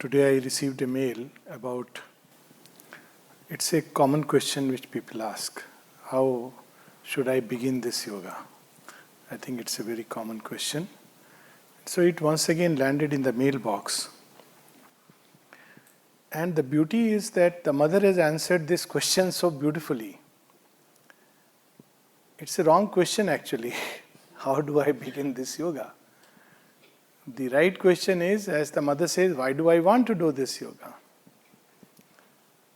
Today I received a mail about, it's a common question which people ask, how should I begin this yoga? I think it's a very common question. So it once again landed in the mailbox. And the beauty is that the mother has answered this question so beautifully. It's a wrong question actually. How do I begin this yoga? The right question is, as the mother says, why do I want to do this yoga?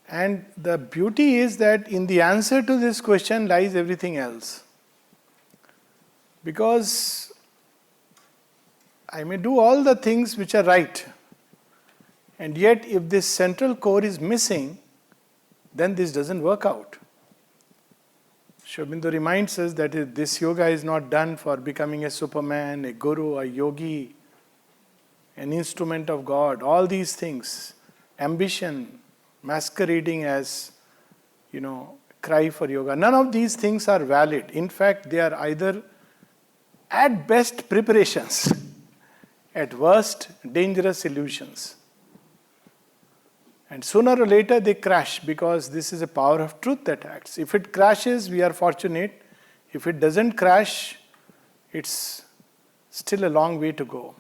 And the beauty is that in the answer to this question lies everything else. Because I may do all the things which are right, and yet if this central core is missing, then this doesn't work out. Sri Aurobindo reminds us that this yoga is not done for becoming a superman, a guru, a yogi, an instrument of God, all these things, ambition, masquerading as, cry for yoga. None of these things are valid. In fact, they are either at best preparations, at worst dangerous illusions. And sooner or later they crash because this is a power of truth that acts. If it crashes, we are fortunate. If it doesn't crash, it's still a long way to go.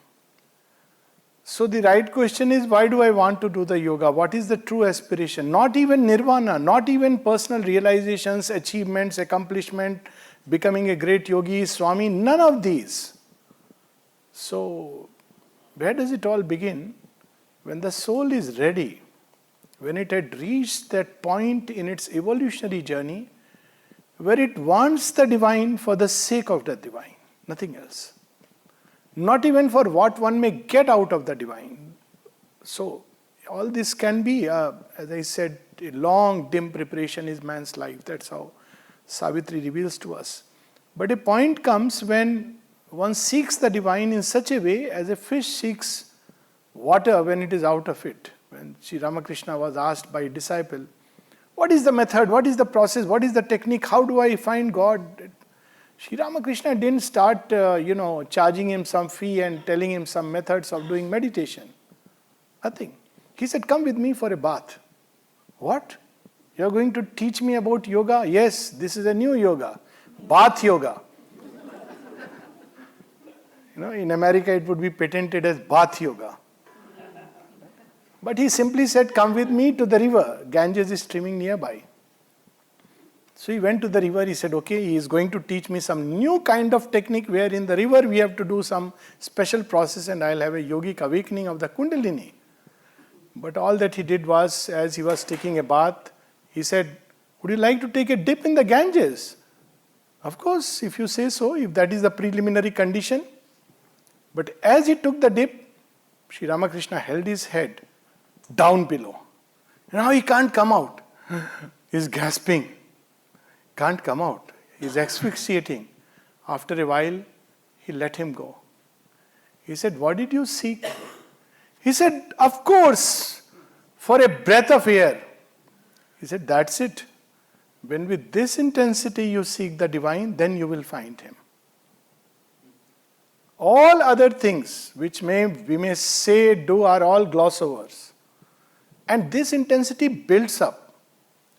So the right question is, why do I want to do the yoga? What is the true aspiration? Not even nirvana, not even personal realizations, achievements, accomplishment, becoming a great yogi, Swami, none of these. So, where does it all begin? When the soul is ready, when it had reached that point in its evolutionary journey, where it wants the divine for the sake of the divine, nothing else. Not even for what one may get out of the divine. So, all this can be, as I said, a long, dim preparation is man's life. That's how Savitri reveals to us. But a point comes when one seeks the divine in such a way as a fish seeks water when it is out of it. When Sri Ramakrishna was asked by a disciple, what is the method, what is the process, what is the technique, how do I find God? Sri Ramakrishna didn't start, charging him some fee and telling him some methods of doing meditation. Nothing. He said, come with me for a bath. What? You're going to teach me about yoga? Yes, this is a new yoga. Bath yoga. In America it would be patented as bath yoga. But he simply said, come with me to the river. Ganges is streaming nearby. So he went to the river, he said, okay, he is going to teach me some new kind of technique where in the river we have to do some special process and I'll have a yogic awakening of the Kundalini. But all that he did was, as he was taking a bath, he said, would you like to take a dip in the Ganges? Of course, if you say so, if that is the preliminary condition. But as he took the dip, Sri Ramakrishna held his head down below. Now he can't come out. He's gasping. Can't come out. He's asphyxiating. After a while, he let him go. He said, what did you seek? He said, of course, for a breath of air. He said, that's it. When with this intensity you seek the divine, then you will find him. All other things which we may say, do, are all gloss overs. And this intensity builds up.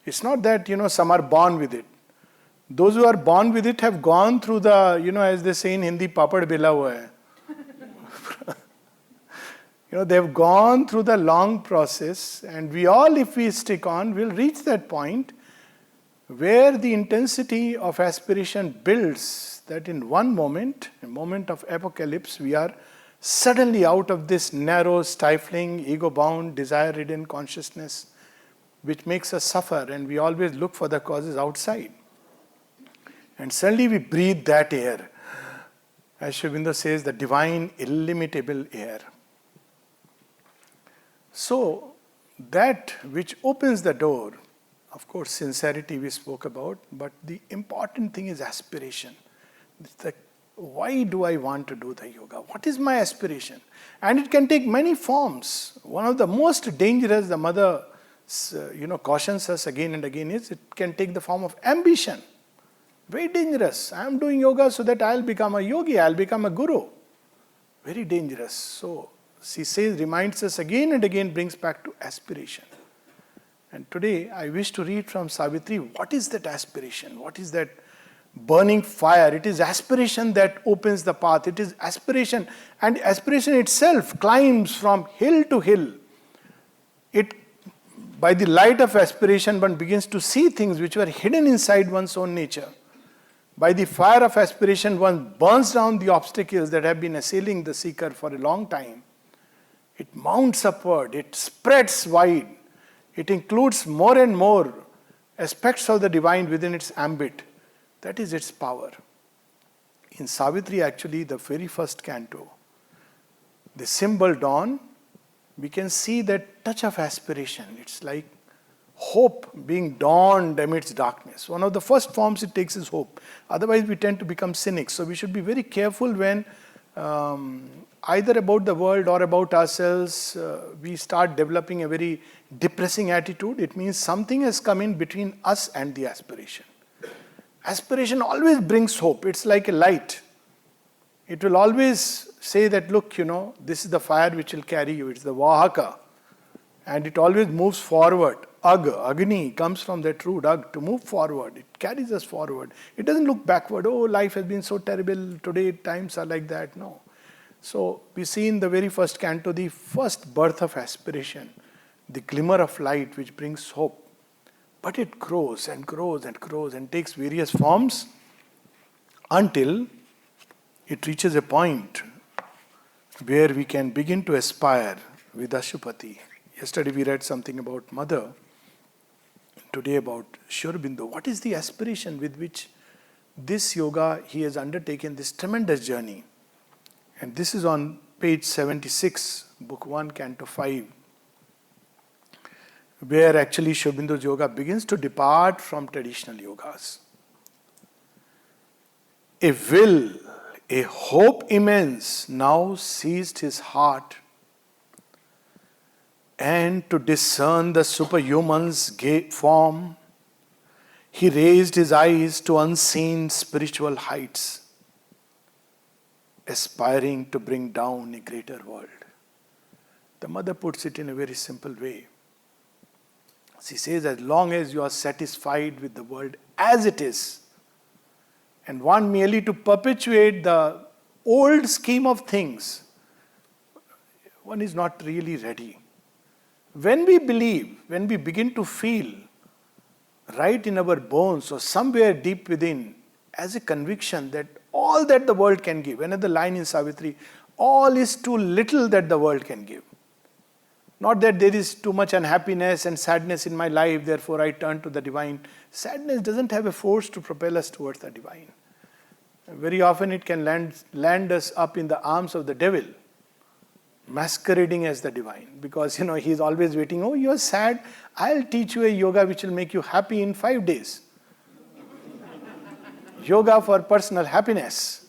It's not that, some are born with it. Those who are born with it have gone through the, as they say in Hindi, papad bila hua hai. They have gone through the long process, and we all, if we stick on, will reach that point where the intensity of aspiration builds that in one moment, a moment of apocalypse, we are suddenly out of this narrow, stifling, ego-bound, desire-ridden consciousness which makes us suffer, and we always look for the causes outside. And suddenly we breathe that air. As Sri Aurobindo says, the divine, illimitable air. So, that which opens the door, of course, sincerity we spoke about, but the important thing is aspiration. Why do I want to do the yoga? What is my aspiration? And it can take many forms. One of the most dangerous, the mother cautions us again and again, is it can take the form of ambition. Very dangerous. I am doing yoga so that I'll become a yogi, I'll become a guru. Very dangerous. So, she says, reminds us again and again, brings back to aspiration. And today I wish to read from Savitri, what is that aspiration? What is that burning fire? It is aspiration that opens the path. It is aspiration, and aspiration itself climbs from hill to hill. By the light of aspiration, one begins to see things which were hidden inside one's own nature. By the fire of aspiration, one burns down the obstacles that have been assailing the seeker for a long time. It mounts upward, it spreads wide, it includes more and more aspects of the divine within its ambit. That is its power. In Savitri, actually, the very first canto, the symbol dawn, we can see that touch of aspiration. It's like hope being dawned amidst darkness. One of the first forms it takes is hope. Otherwise, we tend to become cynics. So we should be very careful when either about the world or about ourselves, we start developing a very depressing attitude. It means something has come in between us and the aspiration. Aspiration always brings hope. It's like a light. It will always say that, look, this is the fire which will carry you. It's the Vahaka. And it always moves forward. Agni comes from that root, to move forward. It carries us forward. It doesn't look backward. Oh, life has been so terrible. Today times are like that. No. So we see in the very first canto the first birth of aspiration, the glimmer of light which brings hope. But it grows and grows and grows and takes various forms until it reaches a point where we can begin to aspire with Ashupati. Yesterday we read something about Mother, today about Sri Aurobindo. What is the aspiration with which this yoga he has undertaken, this tremendous journey? And this is on page 76, book 1, canto 5, where actually Sri Aurobindo's yoga begins to depart from traditional yogas. A will, a hope immense now seized his heart, and to discern the superhuman's form, he raised his eyes to unseen spiritual heights, aspiring to bring down a greater world. The mother puts it in a very simple way. She says, as long as you are satisfied with the world as it is, and want merely to perpetuate the old scheme of things, one is not really ready. When we believe, when we begin to feel right in our bones or somewhere deep within as a conviction that all that the world can give, another line in Savitri, all is too little that the world can give. Not that there is too much unhappiness and sadness in my life, therefore I turn to the divine. Sadness doesn't have a force to propel us towards the divine. Very often it can land us up in the arms of the devil, masquerading as the divine. Because he's always waiting, oh, you're sad, I'll teach you a yoga which will make you happy in 5 days. Yoga for personal happiness.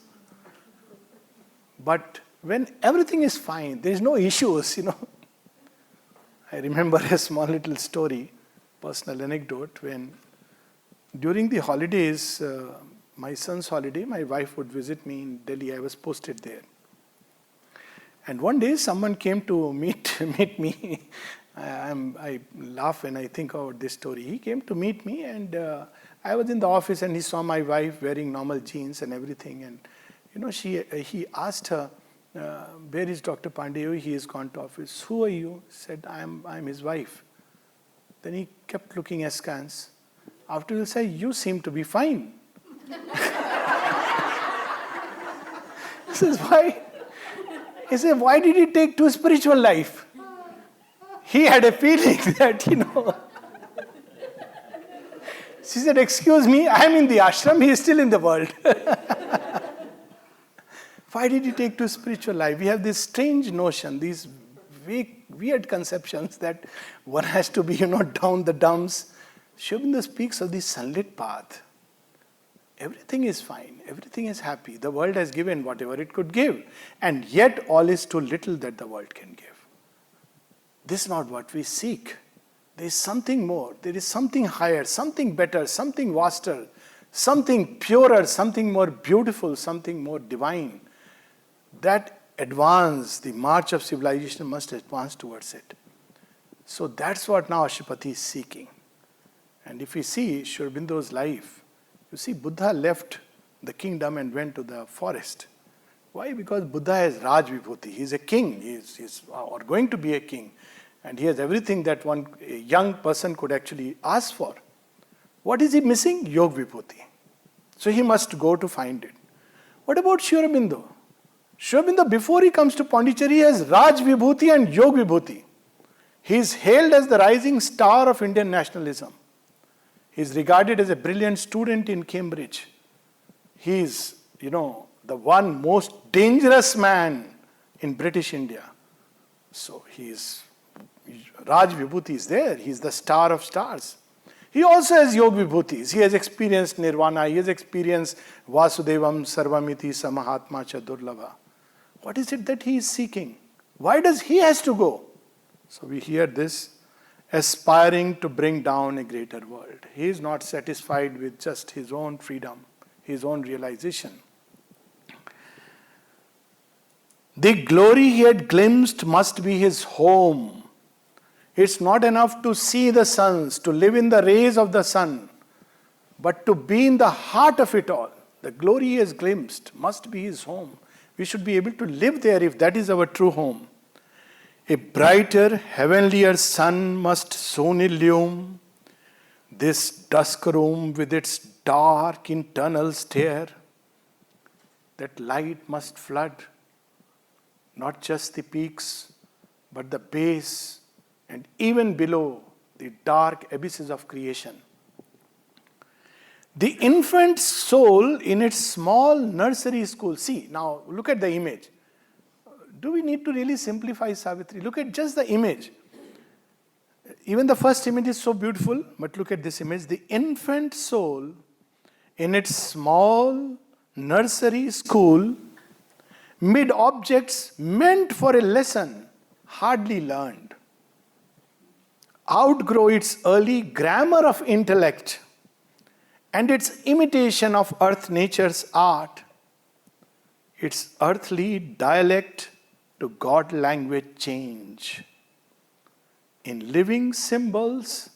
But when everything is fine, there is no issues, I remember a small little story, personal anecdote, when during the holidays, my son's holiday, my wife would visit me in Delhi. I was posted there. And one day someone came to meet me. I laugh when I think about this story. He came to meet me, and I was in the office, and he saw my wife wearing normal jeans and everything. And he asked her, where is Dr. Pandey? He has gone to office. Who are you? Said, I'm his wife. Then he kept looking askance. After he said, you seem to be fine. He says, why? He said, why did he take to spiritual life? He had a feeling that, She said, excuse me, I am in the ashram, he is still in the world. Why did he take to spiritual life? We have this strange notion, these weird conceptions that one has to be, down the dumps. Sri Aurobindo speaks of the sunlit path. Everything is fine. Everything is happy. The world has given whatever it could give. And yet all is too little that the world can give. This is not what we seek. There is something more. There is something higher, something better, something vaster, something purer, something more beautiful, something more divine. That advance, the march of civilization must advance towards it. So that's what now Ashwapati is seeking. And if we see Sri Aurobindo's life, you see Buddha left the kingdom and went to the forest. Why? Because Buddha has Raj Vibhuti. He is a king. He is or going to be a king. And he has everything that a young person could actually ask for. What is he missing? Yoga Vibhuti. So he must go to find it. What about Sri Aurobindo? Sri Aurobindo, before he comes to Pondicherry, has Raj Vibhuti and Yoga Vibhuti. He is hailed as the rising star of Indian nationalism. He is regarded as a brilliant student in Cambridge. He is, the one most dangerous man in British India. So Raj Vibhuti is there. He is the star of stars. He also has Yoga Vibhutis. He has experienced Nirvana. He has experienced Vasudevam Sarvamiti Samahatma Cha Durlava. What is it that he is seeking? Why does he has to go? So we hear this, aspiring to bring down a greater world. He is not satisfied with just his own freedom, his own realization. The glory he had glimpsed must be his home. It's not enough to see the suns, to live in the rays of the sun, but to be in the heart of it all. The glory he has glimpsed must be his home. We should be able to live there if that is our true home. A brighter, heavenlier sun must soon illume this dusk room with its dark internal stare. That light must flood not just the peaks, but the base and even below the dark abysses of creation. The infant soul in its small nursery school. See, now look at the image. Do we need to really simplify Savitri? Look at just the image. Even the first image is so beautiful, but look at this image. The infant soul in its small nursery school, mid objects meant for a lesson, hardly learned. Outgrow its early grammar of intellect and its imitation of earth nature's art, its earthly dialect to God language change. In living symbols,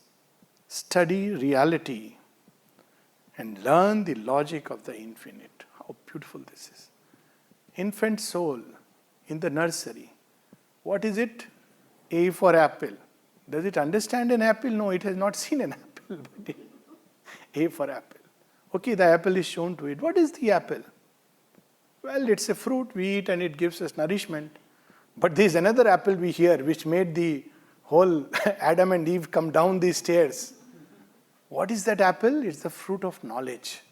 study reality and learn the logic of the infinite. How beautiful this is. Infant soul in the nursery. What is it? A for apple. Does it understand an apple? No, it has not seen an apple. But A for apple. Okay, the apple is shown to it. What is the apple? Well, it's a fruit we eat and it gives us nourishment. But there is another apple we hear which made the whole Adam and Eve come down these stairs. What is that apple? It's the fruit of knowledge.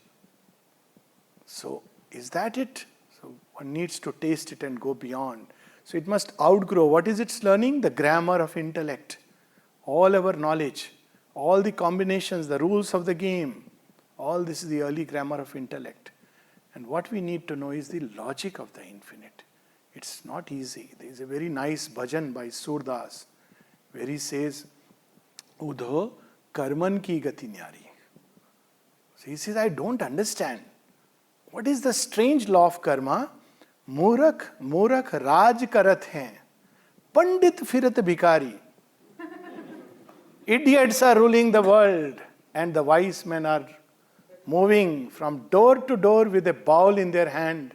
So, is that it? So, one needs to taste it and go beyond. So, it must outgrow. What is its learning? The grammar of intellect. All our knowledge, all the combinations, the rules of the game, all this is the early grammar of intellect. And what we need to know is the logic of the infinite. It's not easy. There is a very nice bhajan by Surdas where he says, Udho karman ki gati nyari. So he says, I don't understand. What is the strange law of karma? Murak raj karat hain. Pandit firat bhikari. Idiots are ruling the world and the wise men are moving from door to door with a bowl in their hand.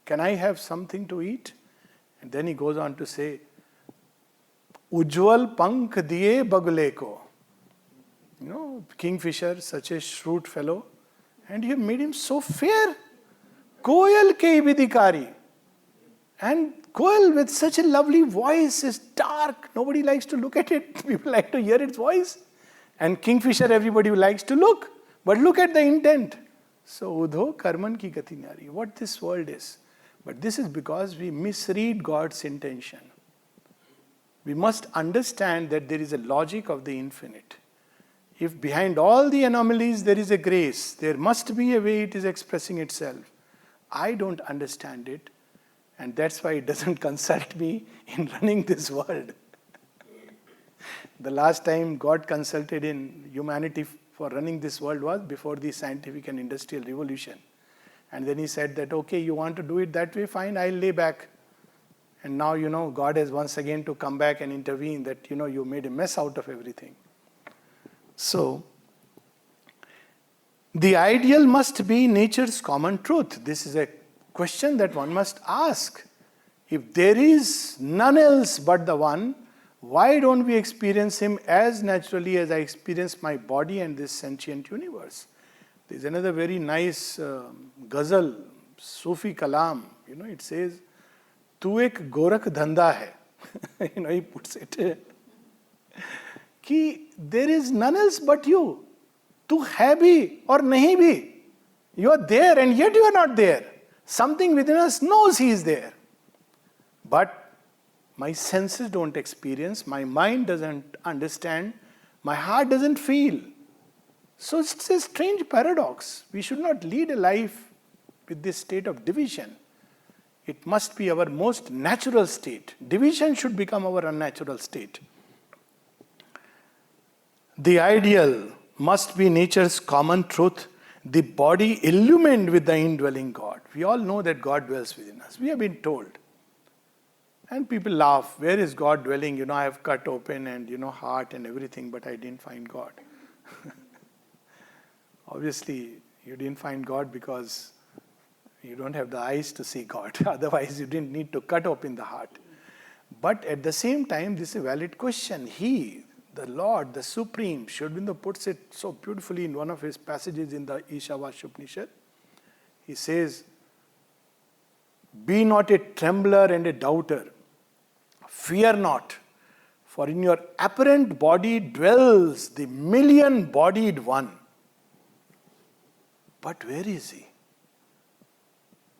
Can I have something to eat? And then he goes on to say, Ujjwal pankh diye bagule ko. Kingfisher, such a shrewd fellow. And you have made him so fair. Koyal ke vidikari. And Koyal with such a lovely voice is dark. Nobody likes to look at it. People like to hear its voice. And Kingfisher, everybody likes to look. But look at the intent. So, Udho karman ki gati nyari. What this world is. But this is because we misread God's intention. We must understand that there is a logic of the infinite. If behind all the anomalies there is a grace, there must be a way it is expressing itself. I don't understand it, and that's why it doesn't consult me in running this world. The last time God consulted in humanity for running this world was before the scientific and industrial revolution. And then he said that, okay, you want to do it that way, fine, I'll lay back. And now, God has once again to come back and intervene that, you made a mess out of everything. So, the ideal must be nature's common truth. This is a question that one must ask. If there is none else but the one, why don't we experience him as naturally as I experience my body and this sentient universe? There's another very nice ghazal, Sufi kalam. It says, "Tu ek gorakh dhanda hai." He puts it. Ki there is none else but you. Tu hai bhi or nahi bhi. You are there and yet you are not there. Something within us knows he is there. But my senses don't experience, my mind doesn't understand, my heart doesn't feel. So it's a strange paradox. We should not lead a life with this state of division. It must be our most natural state. Division should become our unnatural state. The ideal must be nature's common truth, the body illumined with the indwelling God. We all know that God dwells within us. We have been told. And people laugh, where is God dwelling? I have cut open and, heart and everything, but I didn't find God. Obviously, you didn't find God because you don't have the eyes to see God. Otherwise, you didn't need to cut open the heart. But at the same time, this is a valid question. He, the Lord, the Supreme, Sri Aurobindo puts it so beautifully in one of his passages in the Ishavasya Upanishad. He says, "Be not a trembler and a doubter. Fear not, for in your apparent body dwells the million-bodied one." But where is he?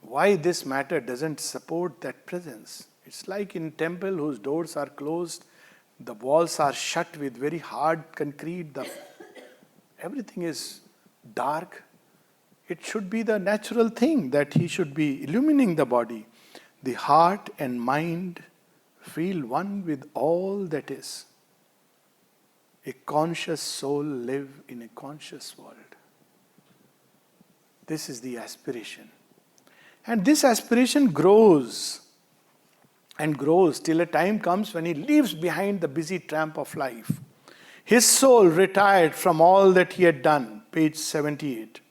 Why this matter doesn't support that presence? It's like in temple whose doors are closed, the walls are shut with very hard concrete, everything is dark. It should be the natural thing that he should be illumining the body. The heart and mind feel one with all that is. A conscious soul live in a conscious world. This is the aspiration. And this aspiration grows and grows till a time comes when he leaves behind the busy tramp of life. His soul retired from all that he had done. Page 78.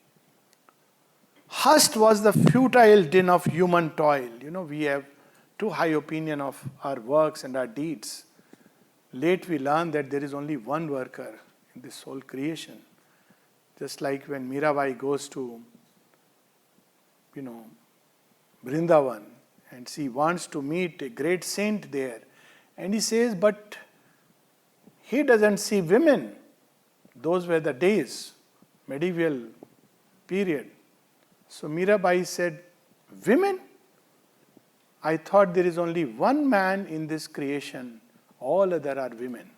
Hushed was the futile din of human toil. We have too high opinion of our works and our deeds. Late we learn that there is only one worker in this whole creation. Just like when Mirabai goes to, Vrindavan, and she wants to meet a great saint there. And he says, but he doesn't see women. Those were the days, medieval period. So Mirabai said, women? I thought there is only one man in this creation. All other are women.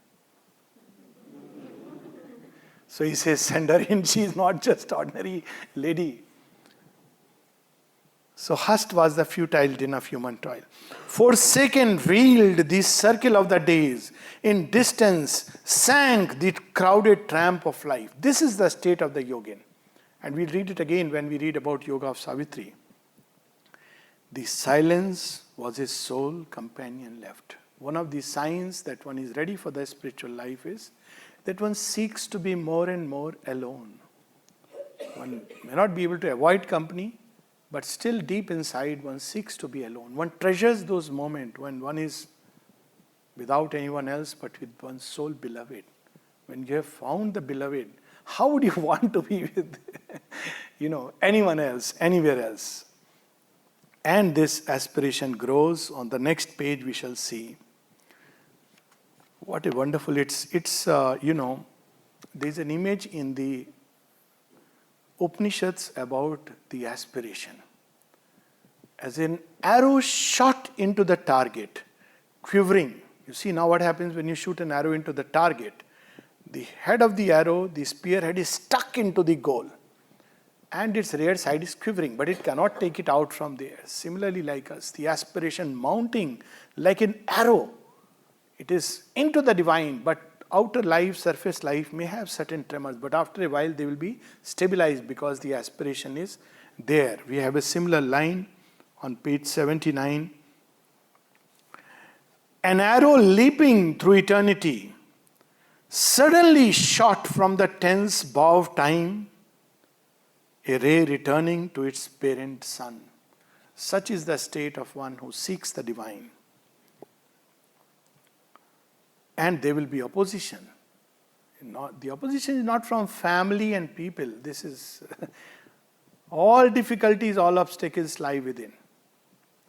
So he says, send her in. She is not just ordinary lady. So hushed was the futile din of human toil. Forsaken reeled the circle of the days. In distance sank the crowded tramp of life. This is the state of the yogin. And we'll read it again when we read about yoga of Savitri. The silence was his sole companion left. One of the signs that one is ready for the spiritual life is that one seeks to be more and more alone. One may not be able to avoid company, but still deep inside one seeks to be alone. One treasures those moments when one is without anyone else but with one's sole beloved. When you have found the beloved, how would you want to be with anyone else, anywhere else? And this aspiration grows. On the next page we shall see. What a wonderful, there's an image in the Upanishads about the aspiration. As an arrow shot into the target, quivering. You see now what happens when you shoot an arrow into the target. The head of the arrow, the spearhead is stuck into the goal. And its rear side is quivering, but it cannot take it out from there. Similarly like us, the aspiration mounting like an arrow. It is into the divine, but outer life, surface life may have certain tremors, but after a while they will be stabilized because the aspiration is there. We have a similar line on page 79. An arrow leaping through eternity, suddenly shot from the tense bow of time, a ray returning to its parent sun. Such is the state of one who seeks the divine. And there will be opposition. The opposition is not from family and people. This is all difficulties, all obstacles lie within.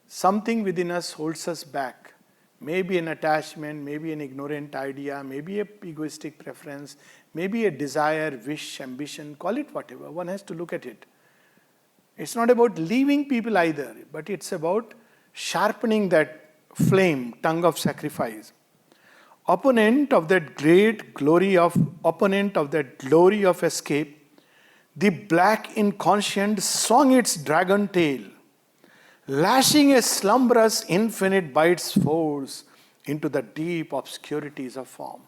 Something within us holds us back. Maybe an attachment, maybe an ignorant idea, maybe a egoistic preference, maybe a desire, wish, ambition, call it whatever. One has to look at it. It's not about leaving people either, but it's about sharpening that flame, tongue of sacrifice. Opponent of that glory of escape, the black inconscient swung its dragon tail, lashing a slumberous infinite by its force into the deep obscurities of form.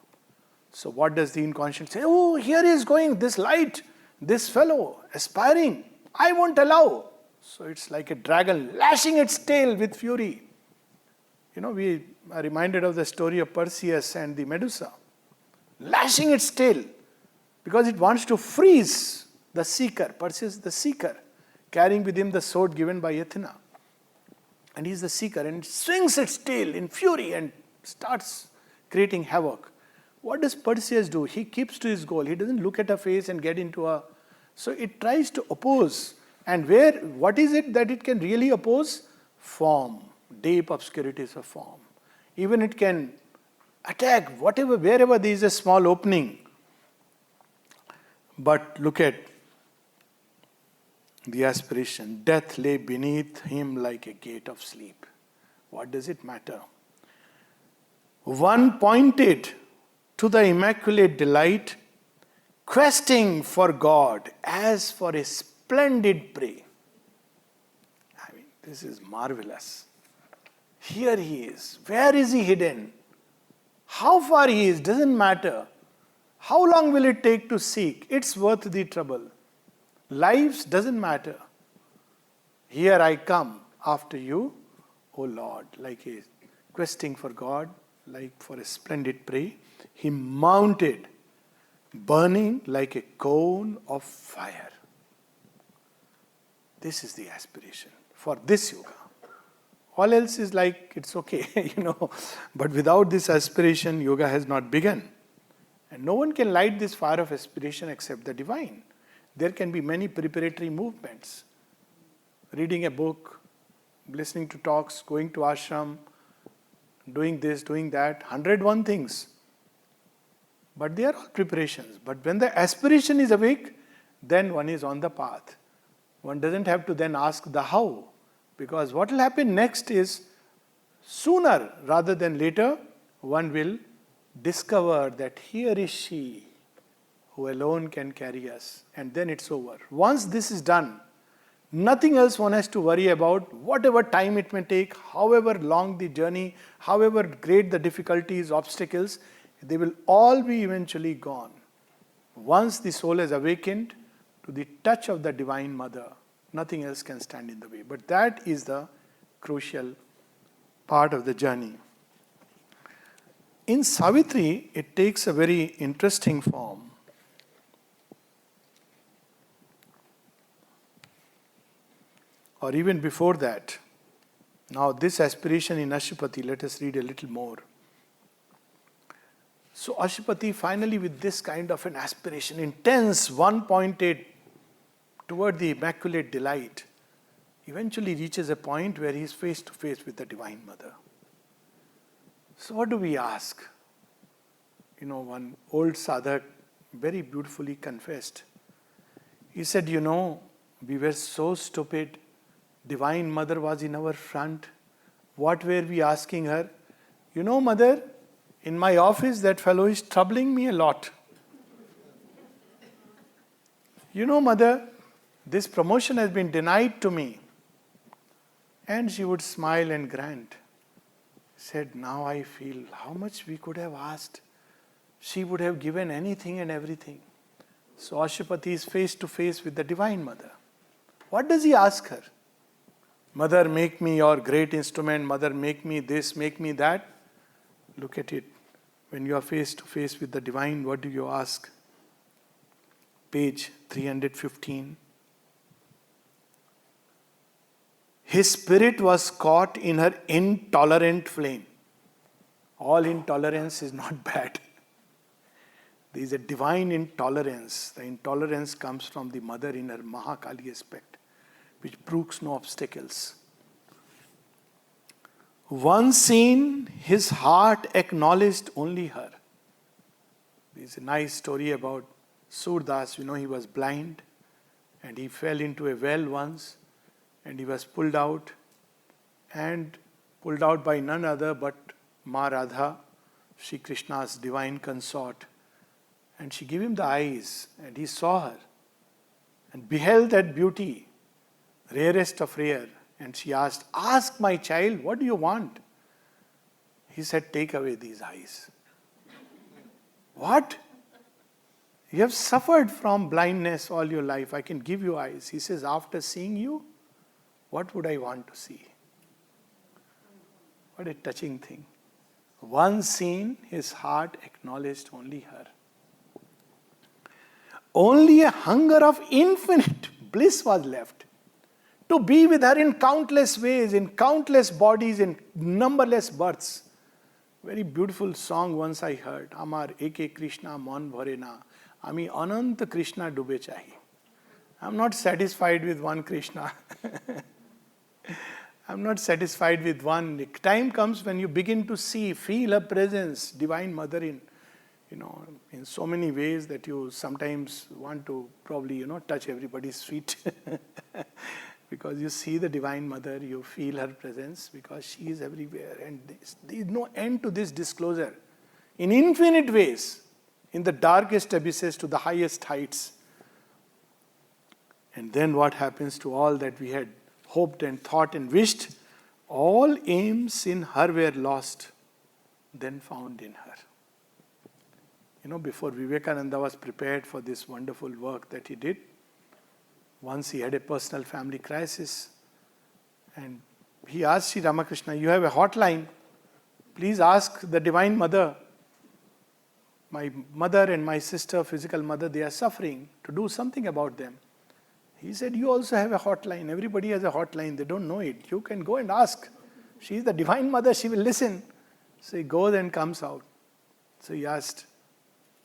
So what does the inconscient say? Oh, here is going this light, this fellow, aspiring. I won't allow. So it's like a dragon lashing its tail with fury. We are reminded of the story of Perseus and the Medusa. Lashing its tail because it wants to freeze the seeker. Perseus the seeker, carrying with him the sword given by Athena. And he's the seeker and it swings its tail in fury and starts creating havoc. What does Perseus do? He keeps to his goal. He doesn't look at her face and get into a... So it tries to oppose. And what is it that it can really oppose? Form. Deep obscurities of form. Even it can attack wherever there is a small opening. But look at the aspiration. Death lay beneath him like a gate of sleep. What does it matter? One pointed to the immaculate delight, questing for God as for a splendid prey. This is marvelous. Here he is. Where is he hidden? How far he is doesn't matter. How long will it take to seek? It's worth the trouble. Lives doesn't matter. Here I come after you, O Lord. Like a questing for God, like for a splendid prey. He mounted, burning like a cone of fire. This is the aspiration for this yoga. All else is like, it's okay, But without this aspiration, yoga has not begun. And no one can light this fire of aspiration except the divine. There can be many preparatory movements. Reading a book, listening to talks, going to ashram, doing this, doing that, 101 things. But they are all preparations. But when the aspiration is awake, then one is on the path. One doesn't have to then ask the how. Because what will happen next is, sooner rather than later, one will discover that here is she who alone can carry us. And then it's over. Once this is done, nothing else one has to worry about, whatever time it may take, however long the journey, however great the difficulties, obstacles, they will all be eventually gone. Once the soul has awakened to the touch of the Divine Mother, nothing else can stand in the way. But that is the crucial part of the journey. In Savitri, it takes a very interesting form. Or even before that. Now this aspiration in Ashupati, let us read a little more. So Ashupati finally with this kind of an aspiration, intense, one-pointed toward the immaculate delight, eventually reaches a point where he is face to face with the Divine Mother. So what do we ask? One old sadhak very beautifully confessed. He said, we were so stupid. Divine Mother was in our front. What were we asking her? Mother, in my office that fellow is troubling me a lot. Mother, this promotion has been denied to me. And she would smile and grant. Said, now I feel how much we could have asked. She would have given anything and everything. So Ashupati is face to face with the Divine Mother. What does he ask her? Mother, make me your great instrument. Mother, make me this, make me that. Look at it. When you are face to face with the divine, what do you ask? Page 315. His spirit was caught in her intolerant flame. All intolerance is not bad. There is a divine intolerance. The intolerance comes from the mother in her Mahakali aspect, which brooks no obstacles. Once seen, his heart acknowledged only her. There is a nice story about Surdas. He was blind and he fell into a well once and he was pulled out by none other but Ma Radha, Shri Krishna's divine consort. And she gave him the eyes and he saw her and beheld that beauty, rarest of rare. And she asked, "Ask my child, what do you want?" He said, "Take away these eyes." What? You have suffered from blindness all your life. I can give you eyes. He says, after seeing you, what would I want to see? What a touching thing. Once seen, his heart acknowledged only her. Only a hunger of infinite bliss was left. To be with her in countless ways, in countless bodies, in numberless births. Very beautiful song once I heard. Amar eke Krishna mon bhare na. Ami anant Krishna dube chahi. I'm not satisfied with one Krishna. I'm not satisfied with one. Time comes when you begin to see, feel her presence, Divine Mother in so many ways that you sometimes want to probably, touch everybody's feet. Because you see the Divine Mother, you feel her presence because she is everywhere. And there is no end to this disclosure. In infinite ways, in the darkest abysses to the highest heights. And then what happens to all that we had hoped and thought and wished? All aims in her were lost, then found in her. Before Vivekananda was prepared for this wonderful work that he did, once he had a personal family crisis and he asked Sri Ramakrishna, "You have a hotline, please ask the Divine Mother. My mother and my sister, physical mother, they are suffering, to do something about them." He said, "You also have a hotline. Everybody has a hotline. They don't know it. You can go and ask. She is the Divine Mother. She will listen." So he goes and comes out. So he asked,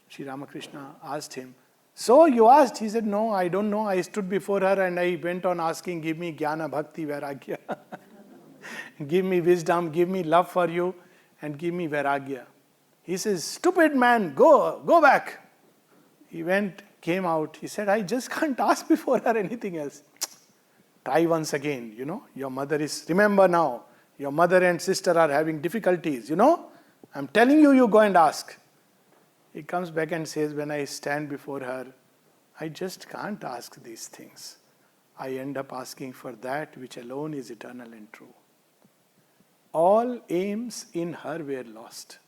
Sri Ramakrishna asked him, "So you asked?" He said, "No, I don't know. I stood before her and I went on asking, give me jnana, bhakti, vairagya. Give me wisdom, give me love for you, and give me vairagya." He says, "Stupid man, go back." He went, came out. He said, "I just can't ask before her anything else." Try once again, your mother is, remember now, your mother and sister are having difficulties, I'm telling you, you go and ask. He comes back and says, "When I stand before her, I just can't ask these things. I end up asking for that which alone is eternal and true." All aims in her were lost,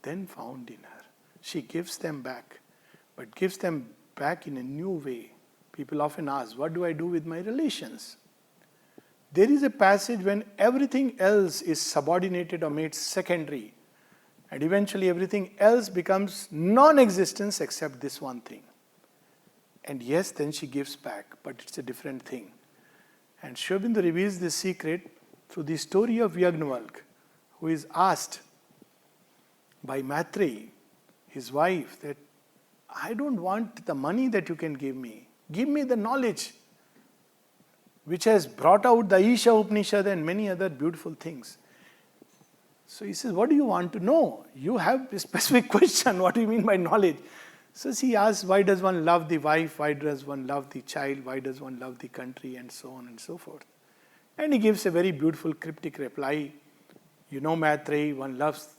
then found in her. She gives them back, but gives them back in a new way. People often ask, what do I do with my relations? There is a passage when everything else is subordinated or made secondary, and eventually everything else becomes non-existence except this one thing. And yes, then she gives back, but it's a different thing. And Sri Aurobindo reveals this secret through the story of Yagnavalkya, who is asked by Maitreyi, his wife, that I don't want the money that you can give me. Give me the knowledge which has brought out the Isha Upanishad and many other beautiful things. So he says, what do you want to know? You have a specific question. What do you mean by knowledge? So he asks, why does one love the wife? Why does one love the child? Why does one love the country? And so on and so forth. And he gives a very beautiful cryptic reply. Maitreyi, one loves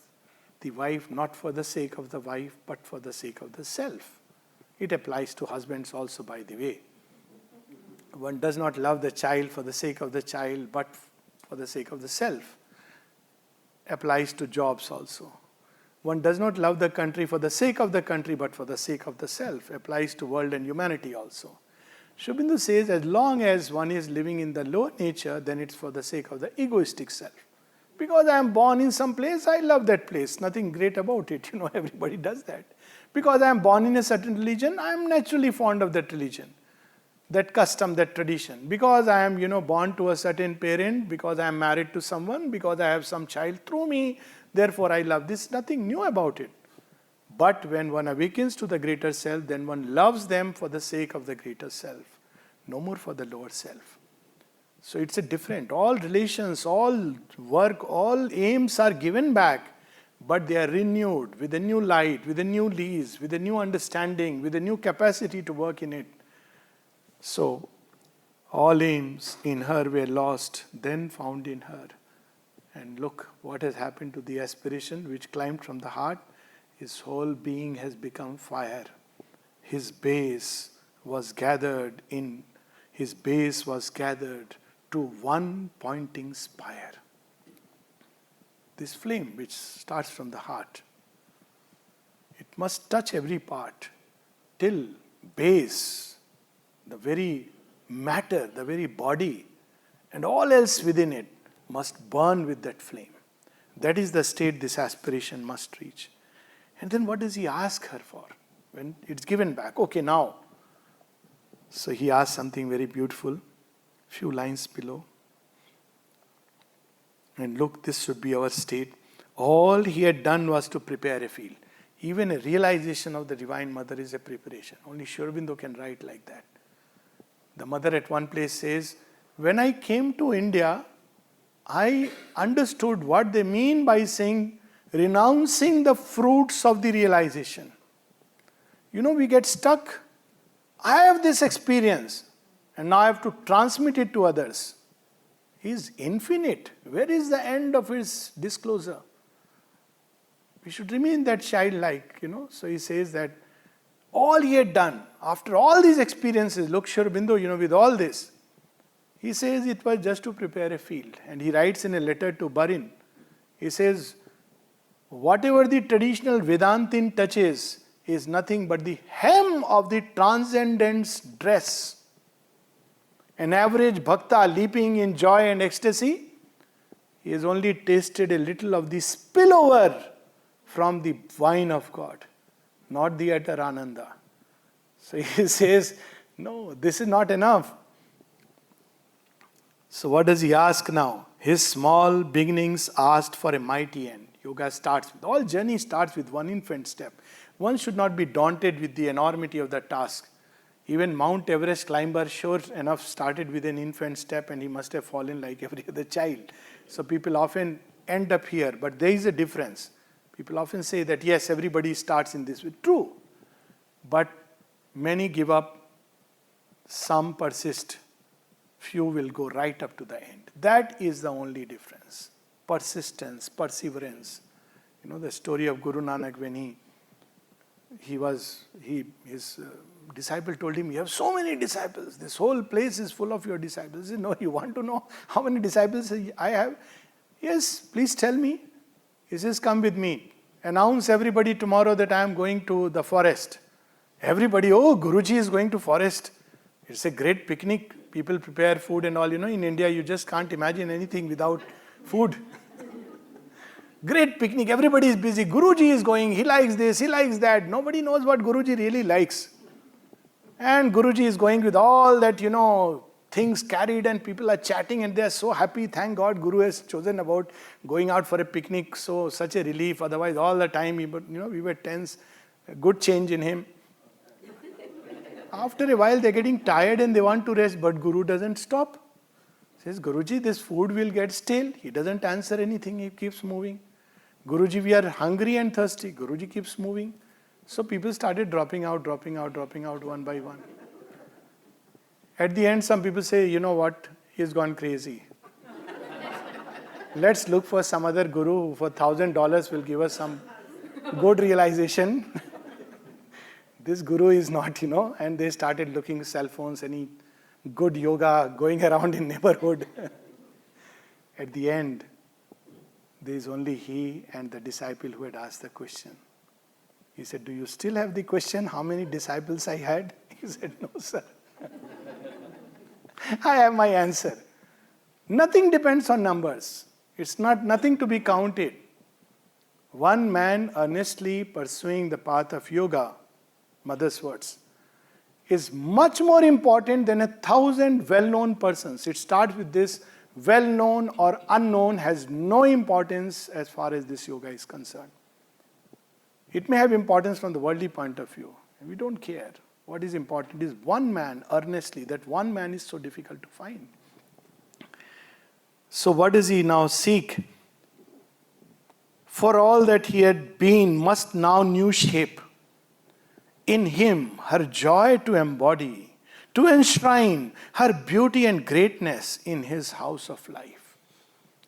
the wife not for the sake of the wife, but for the sake of the self. It applies to husbands also, by the way. One does not love the child for the sake of the child, but for the sake of the self. Applies to jobs also. One does not love the country for the sake of the country, but for the sake of the self. Applies to world and humanity also. Sri Aurobindo says, as long as one is living in the lower nature, then it's for the sake of the egoistic self. Because I am born in some place, I love that place. Nothing great about it. Everybody does that. Because I am born in a certain religion, I am naturally fond of that religion, that custom, that tradition. Because I am, born to a certain parent, because I am married to someone, because I have some child through me, therefore I love this. Nothing new about it. But when one awakens to the greater self, then one loves them for the sake of the greater self, no more for the lower self. So it's a different, all relations, all work, all aims are given back, but they are renewed with a new light, with a new lease, with a new understanding, with a new capacity to work in it. So, all aims in her were lost, then found in her. And look what has happened to the aspiration which climbed from the heart. His whole being has become fire. His base was gathered to one pointing spire. This flame which starts from the heart, it must touch every part till base, the very matter, the very body, and all else within it must burn with that flame. That is the state this aspiration must reach. And then what does he ask her for? When it's given back, okay, now. So he asks something very beautiful, few lines below. And look, this should be our state. All he had done was to prepare a field. Even a realization of the Divine Mother is a preparation. Only Sri Aurobindo can write like that. The mother at one place says, when I came to India, I understood what they mean by saying, renouncing the fruits of the realization. We get stuck. I have this experience, and now I have to transmit it to others. He is infinite. Where is the end of his disclosure? We should remain that childlike, So he says that all he had done, after all these experiences, look, Sri Aurobindo, with all this, he says it was just to prepare a field. And he writes in a letter to Barin, he says, whatever the traditional Vedantin touches is nothing but the hem of the transcendent's dress. An average bhakta leaping in joy and ecstasy, he has only tasted a little of the spillover from the wine of God, not the utter ananda. So he says, no, this is not enough. So what does he ask now? His small beginnings asked for a mighty end. Yoga all journey starts with one infant step. One should not be daunted with the enormity of the task. Even Mount Everest climber sure enough started with an infant step, and he must have fallen like every other child. So people often end up here, but there is a difference. People often say that yes, everybody starts in this way. True. But many give up, some persist, few will go right up to the end. That is the only difference. Persistence, perseverance. The story of Guru Nanak when his disciple told him, you have so many disciples. This whole place is full of your disciples. He said, no, you want to know how many disciples I have? Yes, please tell me. He says, come with me. Announce everybody tomorrow that I am going to the forest. Everybody, oh, Guruji is going to forest. It's a great picnic. People prepare food and all. In India, you just can't imagine anything without food. Great picnic. Everybody is busy. Guruji is going. He likes this. He likes that. Nobody knows what Guruji really likes. And Guruji is going with all that, things carried, and people are chatting and they are so happy. Thank God Guru has chosen about going out for a picnic. So such a relief. Otherwise, all the time, we were tense. A good change in him. After a while, they're getting tired and they want to rest, but Guru doesn't stop. Says, Guruji, this food will get stale. He doesn't answer anything. He keeps moving. Guruji, we are hungry and thirsty. Guruji keeps moving. So people started dropping out one by one. At the end, some people say, you know what? He's gone crazy. Let's look for some other guru who for $1,000 will give us some good realization. This guru is not, and they started looking at cell phones, any good yoga going around in neighborhood. At the end, there is only he and the disciple who had asked the question. He said, do you still have the question, how many disciples I had? He said, no, sir. I have my answer. Nothing depends on numbers. It's not nothing to be counted. One man earnestly pursuing the path of yoga, mother's words, is much more important than 1,000 well-known persons. It starts with this: well-known or unknown has no importance as far as this yoga is concerned. It may have importance from the worldly point of view. We don't care. What is important is one man earnestly. That one man is so difficult to find. So what does he now seek? For all that he had been must now new shape. In him her joy to embody, to enshrine her beauty and greatness in his house of life.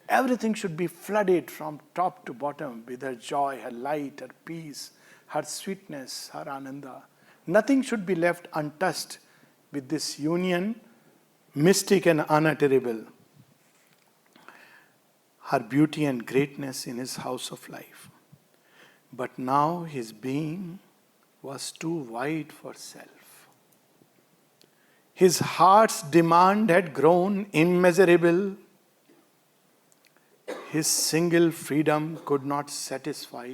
Everything should be flooded from top to bottom with her joy, her light, her peace, her sweetness, her ananda. Nothing should be left untouched with this union, mystic and unutterable. Her beauty and greatness in his house of life. But now his being was too wide for self. His heart's demand had grown immeasurable. His single freedom could not satisfy.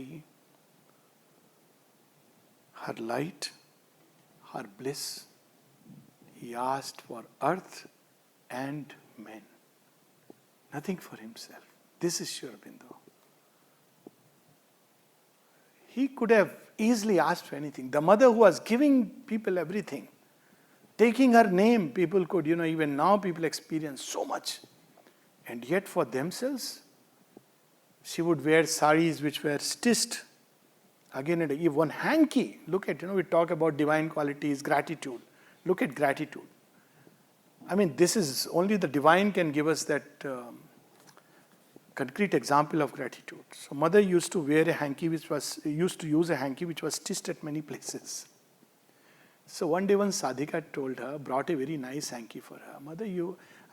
Her light, her bliss, he asked for earth and men. Nothing for himself. This is Sri Aurobindo. He could have easily asked for anything. The mother who was giving people everything, taking her name, people could, even now people experience so much. And yet for themselves, she would wear saris which were stitched again and again. One hanky, look at, we talk about divine qualities, gratitude. Look at gratitude. I mean, this is only the divine can give us that concrete example of gratitude. So mother used to wear a hanky which was stitched at many places. So one day one sadhika told her, brought a very nice hanky for her. Mother,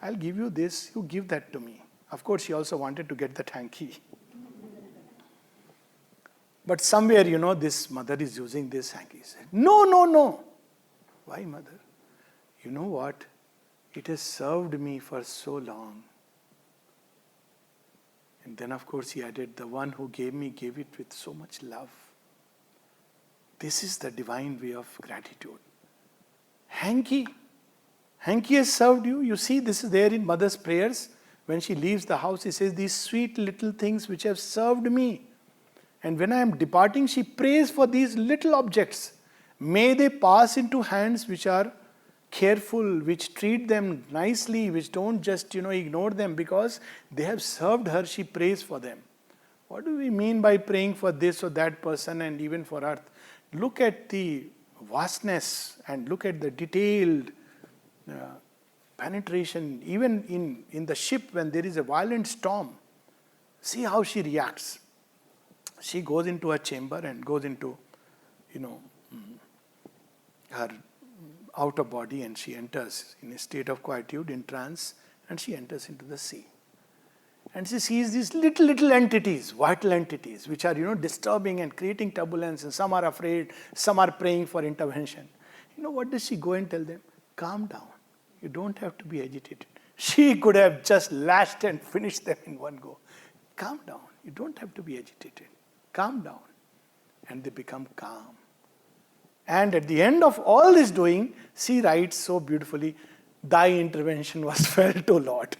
I'll give you this, you give that to me. Of course, she also wanted to get that hanky. But somewhere, this mother is using this hanky. He said, no. Why, mother? You know what? It has served me for so long. And then, of course, he added, the one who gave me gave it with so much love. This is the divine way of gratitude. Hanky has served you. You see, this is there in mother's prayers. When she leaves the house, she says, these sweet little things which have served me. And when I am departing, she prays for these little objects. May they pass into hands which are careful, which treat them nicely, which don't just, ignore them because they have served her. She prays for them. What do we mean by praying for this or that person and even for earth? Look at the vastness and look at the detailed penetration. Even in the ship when there is a violent storm, see how she reacts. She goes into her chamber and goes into, her outer body, and she enters in a state of quietude, in trance, and she enters into the sea. And she sees these little entities, vital entities, which are, disturbing and creating turbulence, and some are afraid, some are praying for intervention. What does she go and tell them? Calm down. You don't have to be agitated. She could have just lashed and finished them in one go. Calm down. You don't have to be agitated. Calm down. And they become calm. And at the end of all this doing, she writes so beautifully, thy intervention was felt, O Lord.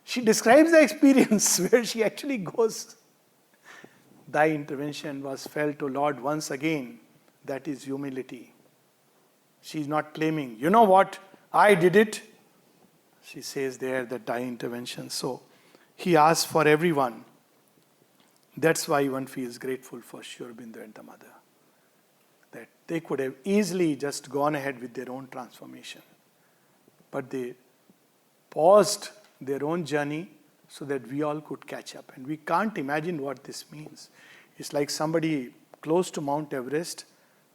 She describes the experience where she actually goes. Thy intervention was felt, O Lord, once again. That is humility. She's not claiming, you know what, I did it. She says there that thy intervention. So he asks for everyone. That's why one feels grateful for Sri Aurobindo and the mother. That they could have easily just gone ahead with their own transformation. But they paused their own journey so that we all could catch up. And we can't imagine what this means. It's like somebody close to Mount Everest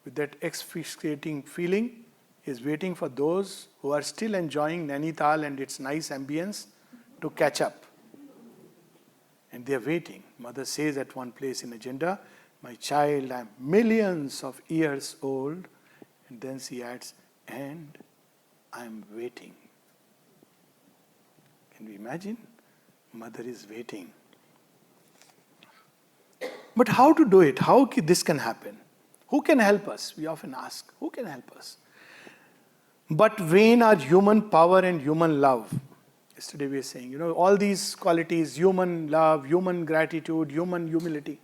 with that excruciating feeling is waiting for those who are still enjoying Nainital and its nice ambience to catch up. And they are waiting. Mother says at one place in agenda, my child, I am millions of years old. And then she adds, and I am waiting. Can we imagine? Mother is waiting. But how to do it? How this can happen? Who can help us? We often ask, who can help us? But vain are human power and human love. Yesterday we were saying, all these qualities, human love, human gratitude, human humility,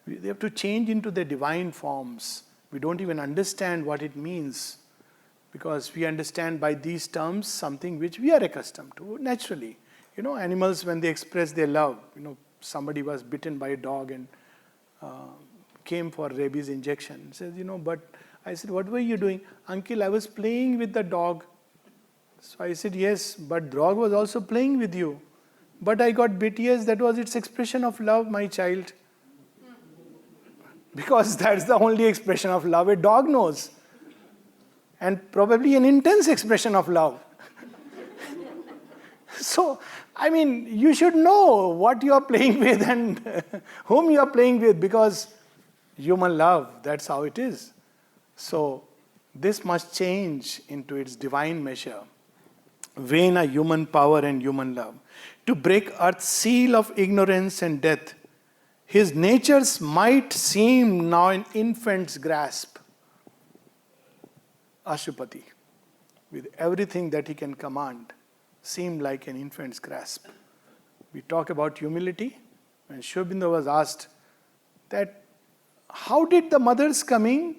they have to change into their divine forms. We don't even understand what it means, because we understand by these terms something which we are accustomed to naturally. Animals, when they express their love, somebody was bitten by a dog and came for rabies injection. Says, but I said, what were you doing? Uncle, I was playing with the dog. So I said, yes, but dog was also playing with you. But I got bit. Yes, that was its expression of love, my child. Because that's the only expression of love a dog knows. And probably an intense expression of love. So, you should know what you are playing with and whom you are playing with, because human love, that's how it is. So, this must change into its divine measure. Vain are human power and human love. To break earth's seal of ignorance and death, his nature's might seem now an infant's grasp. Ashupati, with everything that he can command, seemed like an infant's grasp. We talk about humility. When Sri Aurobindo was asked that, how did the mother's coming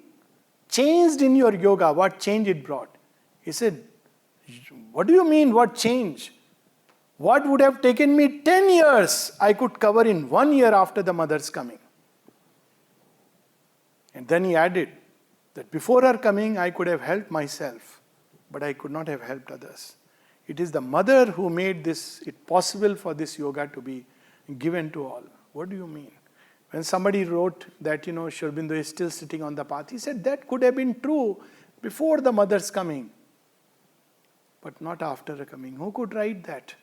changed in your yoga? What change it brought? He said, what do you mean, what change? What would have taken me 10 years, I could cover in 1 year after the mother's coming. And then he added that before her coming, I could have helped myself, but I could not have helped others. It is the mother who made it possible for this yoga to be given to all. What do you mean? When somebody wrote that, Sri Aurobindo is still sitting on the path, he said that could have been true before the mother's coming, but not after her coming. Who could write that?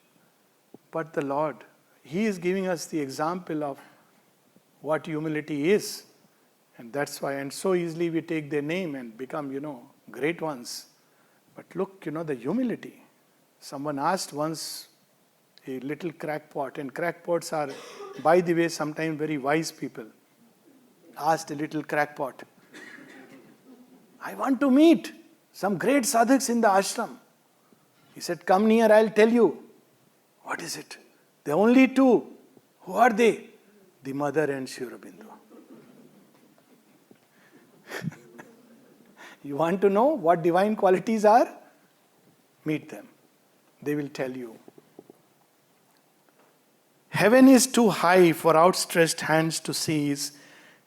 But the Lord. He is giving us the example of what humility is. And that's why, and so easily we take their name and become, great ones. But look, the humility. Someone asked once a little crackpot, and crackpots are, by the way, sometimes very wise people. Asked a little crackpot, I want to meet some great sadhaks in the ashram. He said, come near, I'll tell you. What is it? There are only two. Who are they? The mother and Sri Aurobindo. You want to know what divine qualities are? Meet them. They will tell you. Heaven is too high for outstretched hands to seize.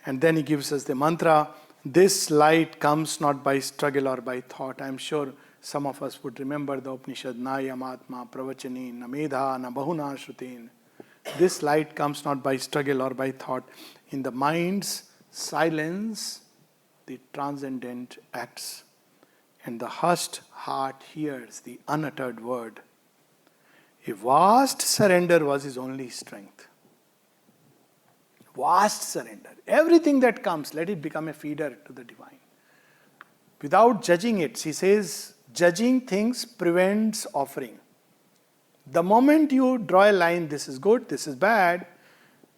And then he gives us the mantra. This light comes not by struggle or by thought. I am sure some of us would remember the Upanishad, Na yamatma pravachani, na medha, na bahuna shrutin. This light comes not by struggle or by thought. In the mind's silence, the transcendent acts. And the hushed heart hears the unuttered word. A vast surrender was his only strength. Vast surrender. Everything that comes, let it become a feeder to the divine. Without judging it, he says, judging things prevents offering. The moment you draw a line, this is good, this is bad,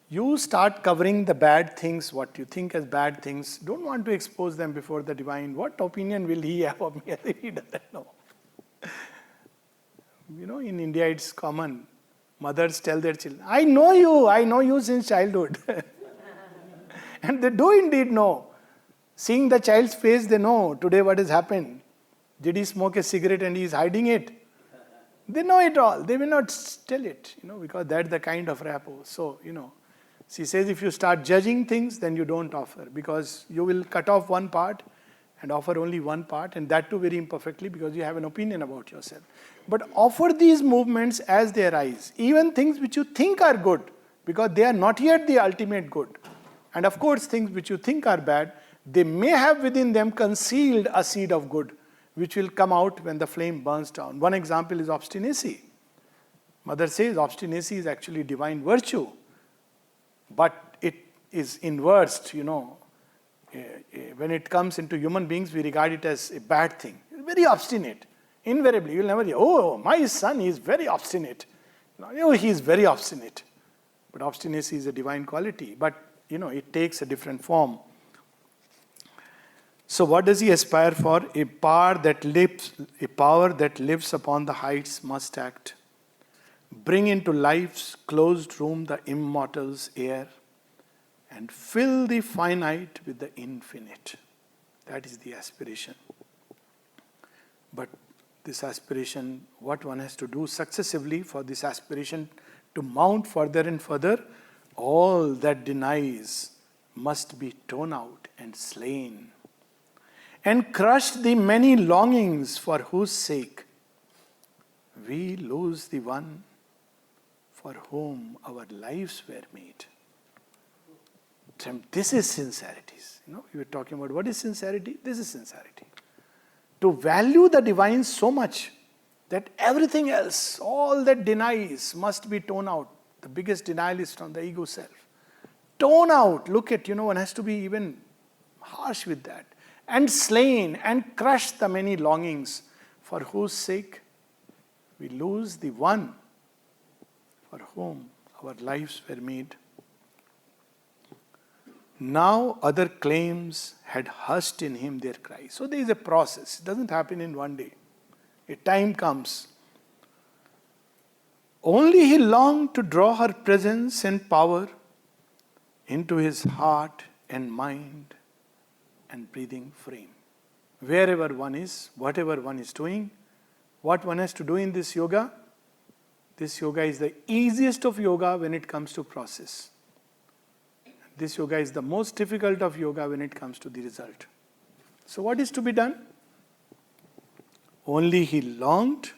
you start covering the bad things, what you think as bad things. Don't want to expose them before the divine. What opinion will he have of me? He doesn't know. In India it's common. Mothers tell their children, I know you since childhood. And they do indeed know. Seeing the child's face, they know today what has happened. Did he smoke a cigarette and he is hiding it? They know it all. They will not tell it, because that's the kind of rapport. So, she says if you start judging things, then you don't offer, because you will cut off one part and offer only one part, and that too very imperfectly, because you have an opinion about yourself. But offer these movements as they arise, even things which you think are good, because they are not yet the ultimate good. And of course, things which you think are bad, they may have within them concealed a seed of good, which will come out when the flame burns down. One example is obstinacy. Mother says obstinacy is actually divine virtue, but it is inversed, when it comes into human beings, we regard it as a bad thing. Very obstinate. Invariably, you will never hear, oh, my son is very obstinate. He is very obstinate. But obstinacy is a divine quality. But, it takes a different form. So what does he aspire for? A power that lives upon the heights must act. Bring into life's closed room the immortal's air, and fill the finite with the infinite. That is the aspiration. But this aspiration, what one has to do successively for this aspiration to mount further and further, all that denies must be torn out and slain, and crushed the many longings for whose sake we lose the one for whom our lives were made. This is sincerity. We were talking about what is sincerity? This is sincerity. To value the divine so much that everything else, all that denies, must be torn out. The biggest denial is from the ego self. Torn out. Look at, one has to be even harsh with that. And slain and crushed the many longings for whose sake we lose the one for whom our lives were made. Now other claims had hushed in him their cry. So there is a process. It doesn't happen in one day. A time comes. Only he longed to draw her presence and power into his heart and mind and breathing frame. Wherever one is, whatever one is doing, what one has to do in this yoga is the easiest of yoga when it comes to process. This yoga is the most difficult of yoga when it comes to the result. So what is to be done? Only he longed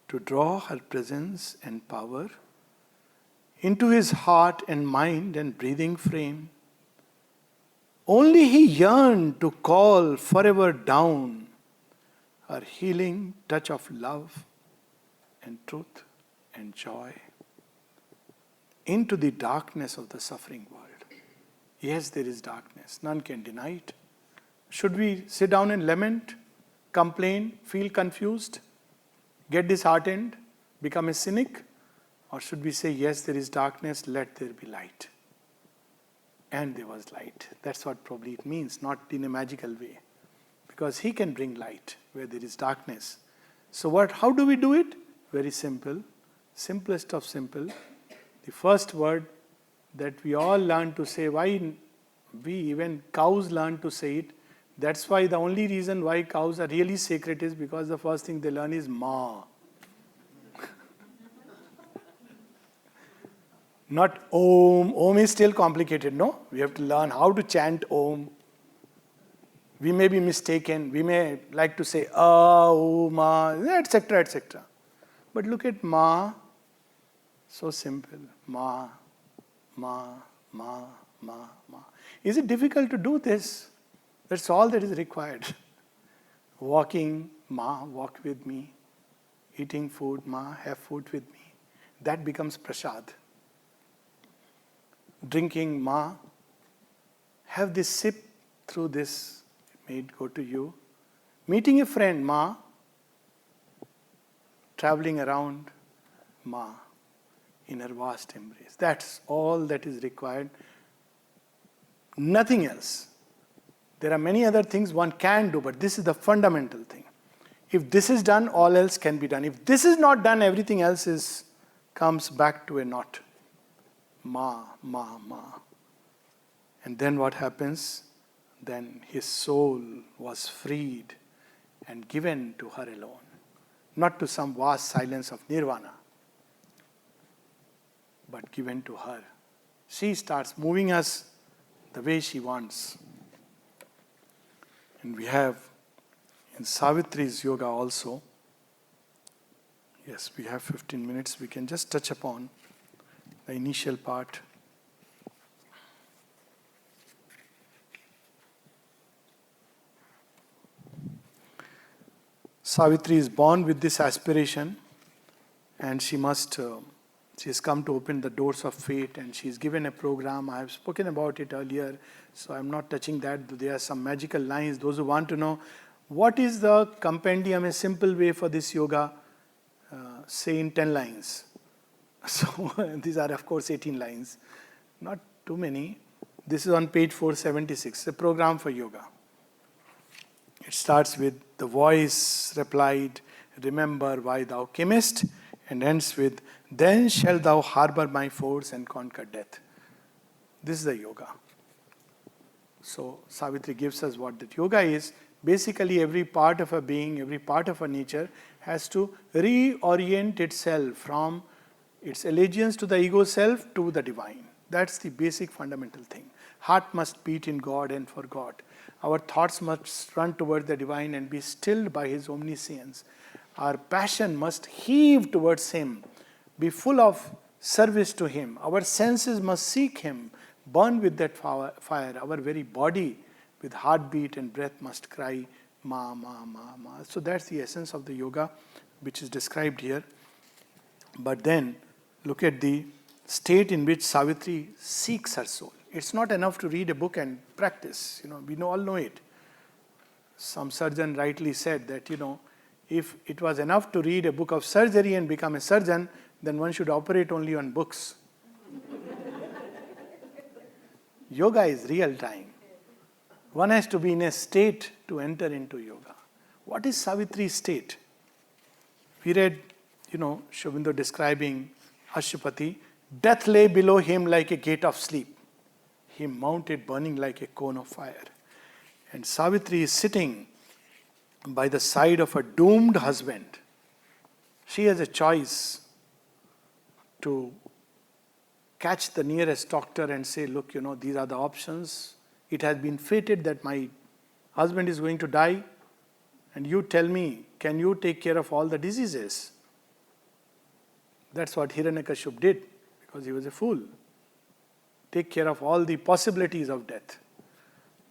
to draw her presence and power into his heart and mind and breathing frame. Only he yearned to call forever down her healing touch of love and truth and joy into the darkness of the suffering world. Yes, there is darkness. None can deny it. Should we sit down and lament, complain, feel confused, get disheartened, become a cynic? Or should we say, yes, there is darkness, let there be light? And there was light. That's what probably it means, not in a magical way. Because he can bring light where there is darkness. So how do we do it? Very simple. Simplest of simple. The first word that we all learn to say, even cows learn to say it. That's why the only reason why cows are really sacred is because the first thing they learn is Ma. Not Om. Om is still complicated, no? We have to learn how to chant Om. We may be mistaken. We may like to say O, Ma, etc., etc. But look at Ma. So simple. Ma, Ma, Ma, Ma, Ma. Is it difficult to do this? That's all that is required. Walking, Ma, walk with me. Eating food, Ma, have food with me. That becomes prasad. Drinking, Ma, have this sip through this, may it go to you. Meeting a friend, Ma. Traveling around, Ma, in her vast embrace. That's all that is required. Nothing else. There are many other things one can do, but this is the fundamental thing. If this is done, all else can be done. If this is not done, everything else comes back to a knot. Ma, Ma, Ma. And then what happens? Then his soul was freed and given to her alone. Not to some vast silence of nirvana, but given to her. She starts moving us the way she wants. And we have in Savitri's yoga also, yes, we have 15 minutes, we can just touch upon the initial part. Savitri is born with this aspiration, and she has come to open the doors of fate, and she is given a program. I have spoken about it earlier, so I'm not touching that. There are some magical lines. Those who want to know what is the compendium, a simple way for this yoga, say in 10 lines. So these are of course 18 lines, not too many. This is on page 476, the program for yoga. It starts with the voice replied, remember why thou camest, and ends with, then shalt thou harbor my force and conquer death. This is the yoga. So Savitri gives us what that yoga is. Basically every part of a being, every part of a nature has to reorient itself from its allegiance to the ego self to the divine. That's the basic fundamental thing. Heart must beat in God and for God. Our thoughts must run towards the divine and be stilled by His omniscience. Our passion must heave towards Him, be full of service to Him. Our senses must seek Him, burn with that fire. Our very body with heartbeat and breath must cry, Ma, Ma, Ma, Ma. So that's the essence of the yoga which is described here. But then look at the state in which Savitri seeks her soul. It's not enough to read a book and practice. We all know it. Some surgeon rightly said that, if it was enough to read a book of surgery and become a surgeon, then one should operate only on books. Yoga is real time. One has to be in a state to enter into yoga. What is Savitri's state? We read, Shobindo describing Ashupati, death lay below him like a gate of sleep. He mounted burning like a cone of fire. And Savitri is sitting by the side of a doomed husband. She has a choice to catch the nearest doctor and say, look, these are the options. It has been fated that my husband is going to die. And you tell me, can you take care of all the diseases? That's what Hiranyakashipu did, because he was a fool. Take care of all the possibilities of death.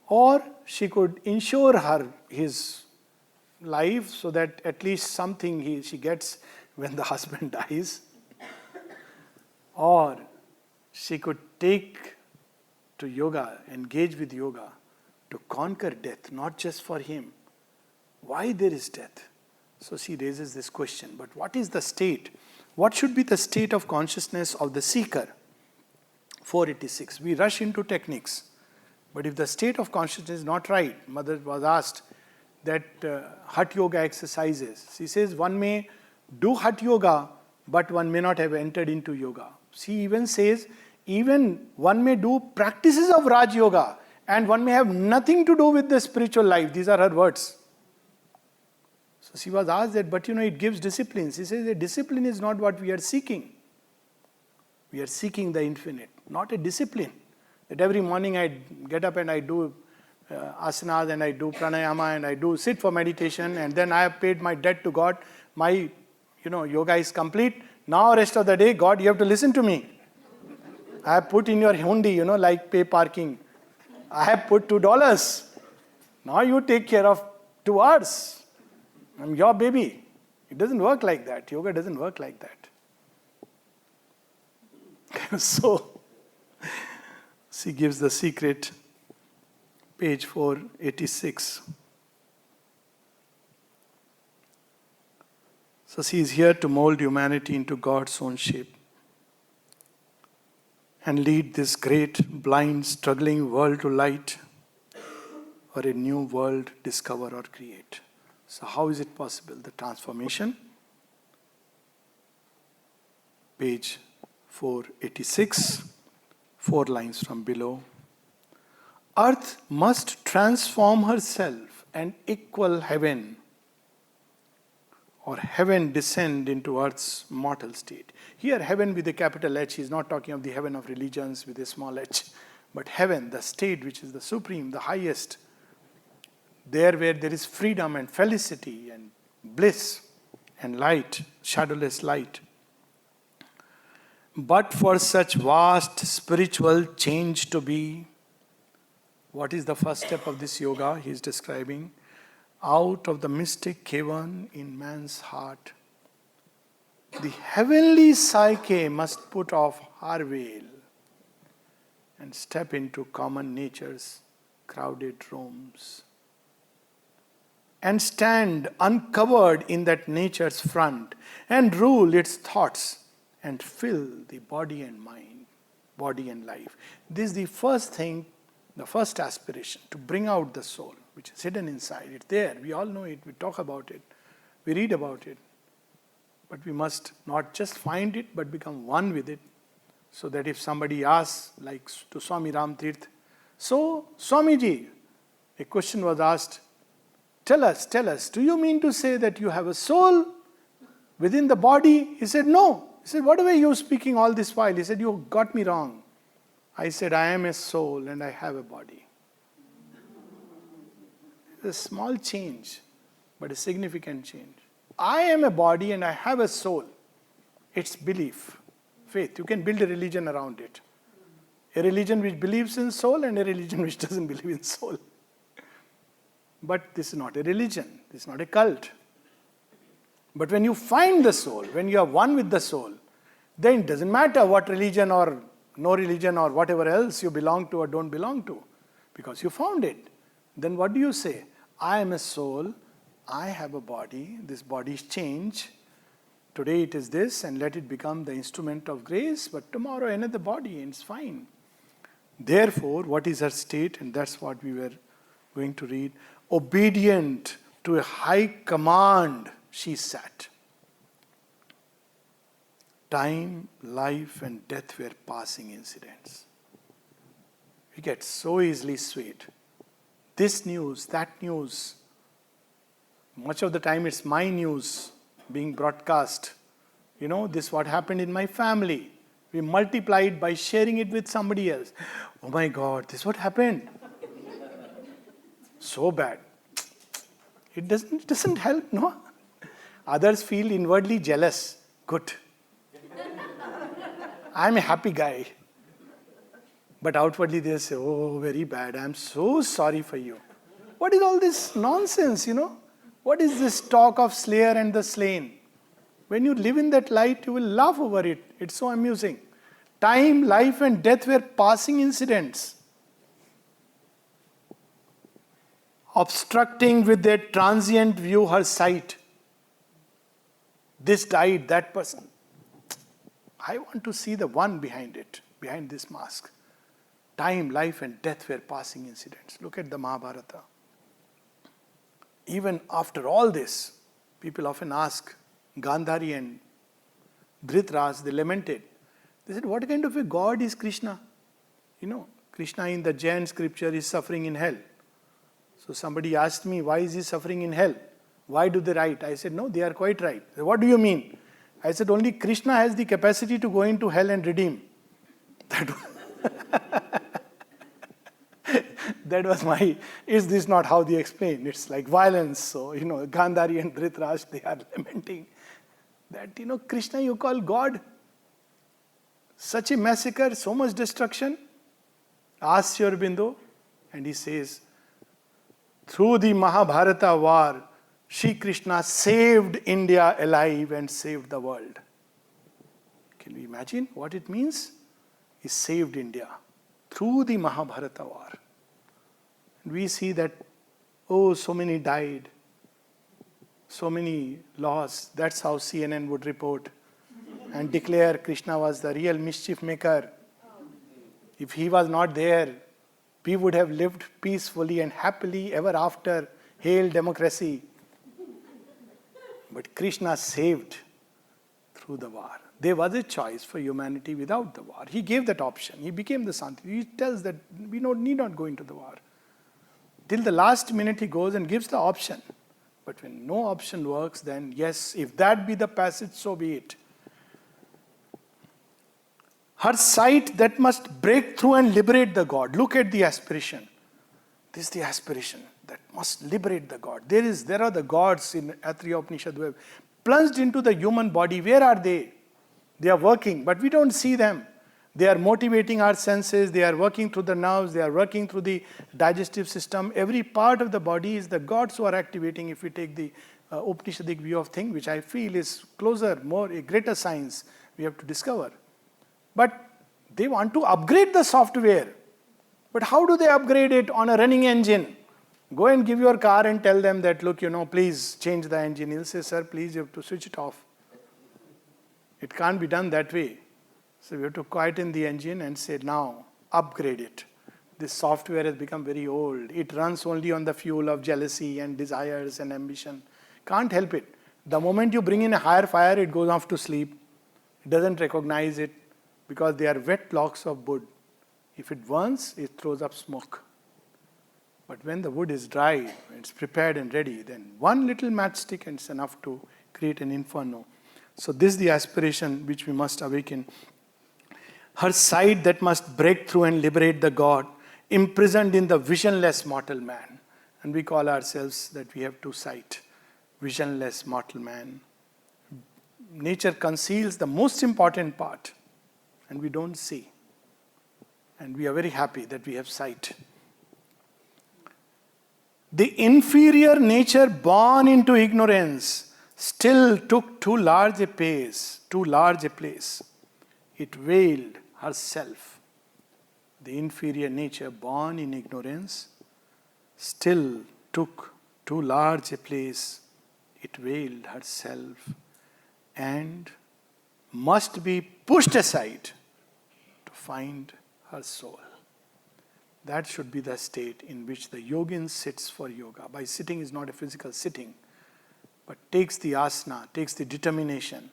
Or she could insure his life so that at least something she gets when the husband dies. Or she could take to yoga, engage with yoga to conquer death, not just for him. Why there is death? So she raises this question. But what is the state? What should be the state of consciousness of the seeker? 486. We rush into techniques. But if the state of consciousness is not right, Mother was asked that Hatha Yoga exercises. She says one may do Hatha Yoga, but one may not have entered into yoga. She even says, even one may do practices of Raj Yoga, and one may have nothing to do with the spiritual life. These are her words. So she was asked that, but it gives discipline. She says a discipline is not what we are seeking. We are seeking the infinite, not a discipline. That every morning I get up and I do asanas and I do pranayama and I do sit for meditation, and then I have paid my debt to God. My yoga is complete. Now rest of the day, God, you have to listen to me. I have put in your hundi, like pay parking. I have put $2. Now you take care of 2 hours. I'm your baby. It doesn't work like that. Yoga doesn't work like that. So, she gives the secret, page 486. So she is here to mold humanity into God's own shape and lead this great, blind, struggling world to light, or a new world discover or create. So how is it possible? The transformation, page 486, 4 lines from below. Earth must transform herself and equal heaven, or heaven descend into earth's mortal state. Here, heaven with a capital H, he is not talking of the heaven of religions with a small h, but heaven, the state which is the supreme, the highest, there where there is freedom and felicity and bliss and light, shadowless light. But for such vast spiritual change to be, what is the first step of this yoga? He is describing, out of the mystic cavern in man's heart, the heavenly psyche must put off her veil and step into common nature's crowded rooms and stand uncovered in that nature's front and rule its thoughts and fill the body and mind, body and life. This is the first thing, the first aspiration, to bring out the soul, which is hidden inside. It's there, we all know it, we talk about it, we read about it. But we must not just find it, but become one with it. So that if somebody asks, like to Swami Ram Tirth, so Swamiji, a question was asked, tell us, do you mean to say that you have a soul within the body? He said, no. He said, what were you speaking all this while? He said, you got me wrong. I said, I am a soul and I have a body. It's a small change, but a significant change. I am a body and I have a soul. It's belief, faith. You can build a religion around it. A religion which believes in soul and a religion which doesn't believe in soul. But this is not a religion. This is not a cult. But when you find the soul, when you are one with the soul, then it doesn't matter what religion or no religion or whatever else you belong to or don't belong to. Because you found it. Then what do you say? I am a soul. I have a body. This body is change. Today it is this, and let it become the instrument of grace. But tomorrow another body, and it's fine. Therefore, what is her state? And that's what we were going to read. Obedient to a high command, she sat. Time, life, and death were passing incidents. We get so easily swayed. This news, that news. Much of the time it's my news being broadcast. You know, this what happened in my family. We multiply it by sharing it with somebody else. Oh my God, this what happened. So bad. It doesn't help, no? Others feel inwardly jealous. Good. I'm a happy guy. But outwardly they say, oh, very bad. I'm so sorry for you. What is all this nonsense, you know? What is this talk of slayer and the slain? When you live in that light, you will laugh over it. It's so amusing. Time, life, and death were passing incidents. Obstructing with their transient view her sight. This died, that person. I want to see the one behind it, behind this mask. Time, life, and death were passing incidents. Look at the Mahabharata. Even after all this, people often ask, Gandhari and Dhritarashtra, they lamented. They said, what kind of a god is Krishna? You know, Krishna in the Jain scripture is suffering in hell. So somebody asked me, why is he suffering in hell? Why do they write? I said, no, they are quite right. Said, what do you mean? I said, only Krishna has the capacity to go into hell and redeem. That was my, is this not how they explain? It's like violence. So, you know, Gandhari and Dhritarashtra, they are lamenting that, you know, Krishna you call God. Such a massacre, so much destruction. Ask Sri Aurobindo, and he says, through the Mahabharata war, Shri Krishna saved India alive and saved the world. Can we imagine what it means? He saved India through the Mahabharata war. And we see that, oh, so many died, so many lost. That's how CNN would report and declare Krishna was the real mischief maker. If he was not there, we would have lived peacefully and happily ever after. Hail democracy. But Krishna saved through the war. There was a choice for humanity without the war. He gave that option. He became the Santi. He tells that we need not go into the war. Till the last minute he goes and gives the option. But when no option works, then yes, if that be the passage, so be it. Her sight that must break through and liberate the God. Look at the aspiration. This is the aspiration that must liberate the God. There are the gods in Atriya Upanishad who have plunged into the human body. Where are they? They are working, but we don't see them. They are motivating our senses. They are working through the nerves. They are working through the digestive system. Every part of the body is the gods who are activating. If we take the Upanishadic view of things, which I feel is closer, more a greater science we have to discover. But they want to upgrade the software. But how do they upgrade it on a running engine? Go and give your car and tell them that, look, please change the engine. He'll say, sir, please, you have to switch it off. It can't be done that way. So we have to quieten the engine and say, now, upgrade it. This software has become very old. It runs only on the fuel of jealousy and desires and ambition. Can't help it. The moment you bring in a higher fire, it goes off to sleep. It doesn't recognize it because they are wet logs of wood. If it burns, it throws up smoke. But when the wood is dry, it's prepared and ready, then one little matchstick and it's enough to create an inferno. So this is the aspiration which we must awaken. Her sight that must break through and liberate the God, imprisoned in the visionless mortal man. And we call ourselves that we have two sight, visionless mortal man. Nature conceals the most important part, and we don't see. And we are very happy that we have sight. The inferior nature born into ignorance still took too large a place. It veiled herself. The inferior nature born in ignorance still took too large a place. It veiled herself and must be pushed aside to find her soul. That should be the state in which the yogin sits for yoga. By sitting is not a physical sitting, but takes the asana, takes the determination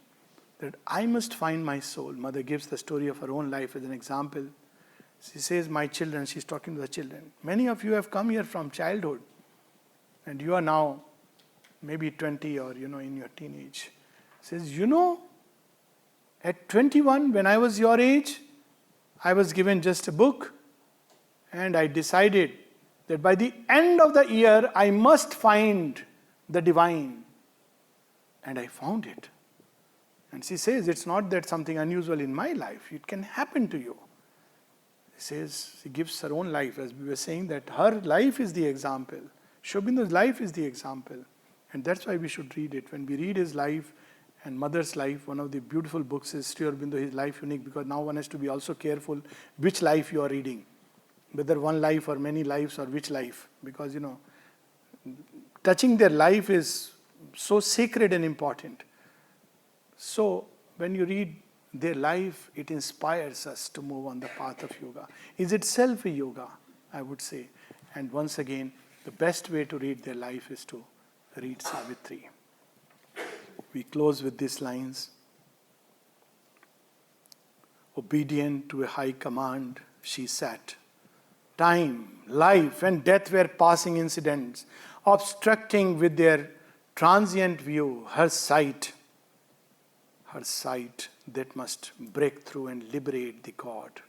that I must find my soul. Mother gives the story of her own life as an example. She says, my children, she's talking to the children. Many of you have come here from childhood, and you are now maybe 20 or in your teenage. Says, at 21, when I was your age, I was given just a book, and I decided that by the end of the year, I must find the divine. And I found it. And she says, it's not that something unusual in my life. It can happen to you. She says, she gives her own life, as we were saying, that her life is the example. Sri Aurobindo's life is the example. And that's why we should read it. When we read his life and mother's life, one of the beautiful books is Sri Aurobindo, His Life Unique, because now one has to be also careful which life you are reading. Whether one life or many lives or which life. Because, touching their life is so sacred and important. So, when you read their life, it inspires us to move on the path of yoga. Is itself a yoga, I would say. And once again, the best way to read their life is to read Savitri. We close with these lines. Obedient to a high command, she sat. Time, life, and death were passing incidents, obstructing with their transient view her sight that must break through and liberate the God.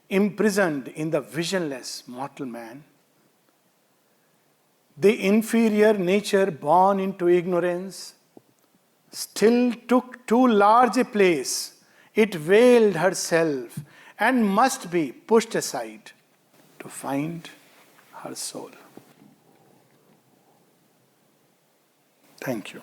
Imprisoned in the visionless mortal man, the inferior nature born into ignorance still took too large a place. It veiled herself and must be pushed aside to find her soul. Thank you.